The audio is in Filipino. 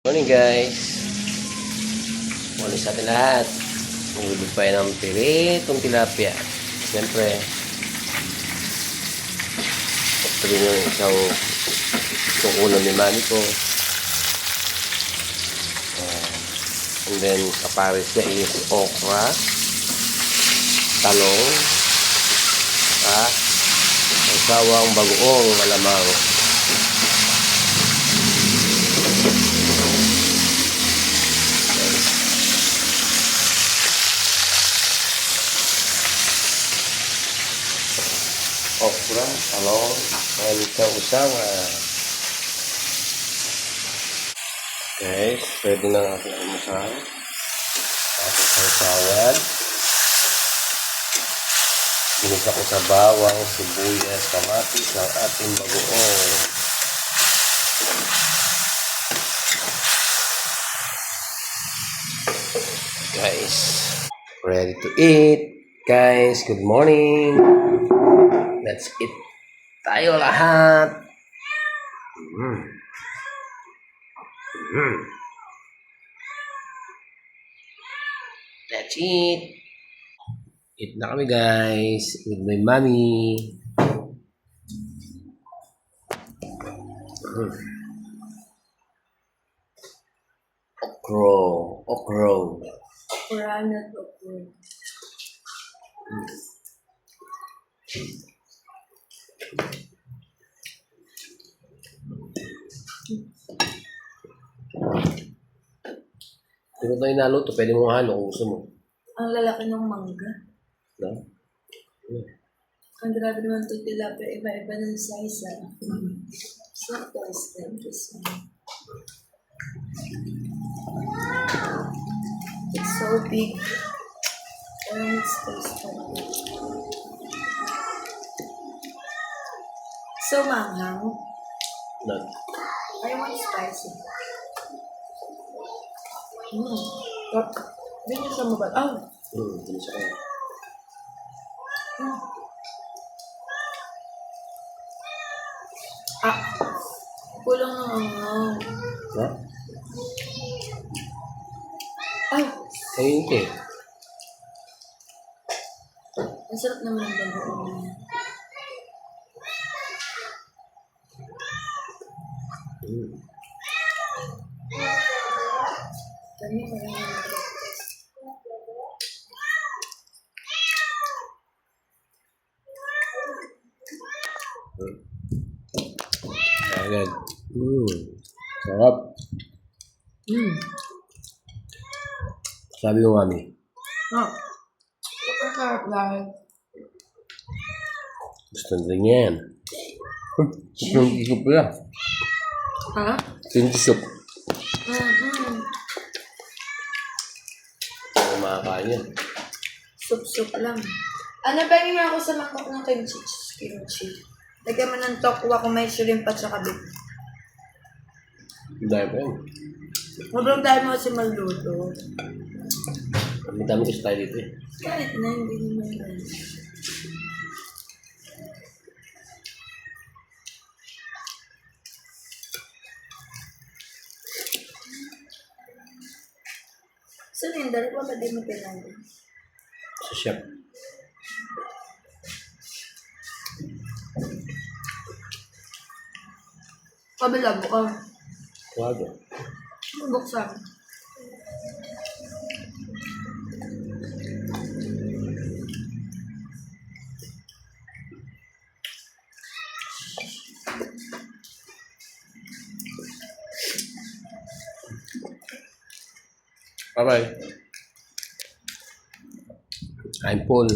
Morning guys. Morning sa atin lahat. Nagulog pa ng piritong tilapia. Siyempre, ito rin yung isang itong ulam ni mami ko. And then, kapares niya is okra, talong, ang sawang bagoong malamang. Okra, talong, and kausawa. Guys, pwede na natin almusal. Tapos kausawan. Ginisa ko sa bawang, sibuyas, kamatis ng ating bagoong. Guys, ready to eat. Guys, good morning. Let's eat tayo lahat. Let's eat. Eat na kami guys. With my mommy. Okro. Okro. Oranat okro. Kung tayo naluto, pwede mo halo kung gusto mo. Ang lalaki ng mangga. No? Ang grabe naman ito tilapia. Iba-iba ng size ah. It's not twice them. This one. It's so big. It's tasty. So manghang. No. I want spicy. Hindi niyo siya mabal. Oh! Hindi siya kaya. Kulang ng anghang. Ha? Ay! Ayun ka eh. Ang sarap naman ang bagoong niya. Kami parang breakfast. Ayan. Sarap. Sabi ko mami. Ang sarap dahil. Gusto nila yan. Yung soup nila. Ha? Yung soup. Yung makakain yan. Sup-sup lang. Ano ba yung ako sa mangkok ng kimchi? Lagyan mo ng tokwa kung may shrimp at saka beef. Dahil pa yan. Sobrang dahil mo kasi magluto. Ang dami ko style dito eh. Kahit na, hindi naman yan. Cylinder, pa ba di mo kailangan? Sa chef. Kabila mo ka. Wago. Buksan. Bye-bye. I'm full.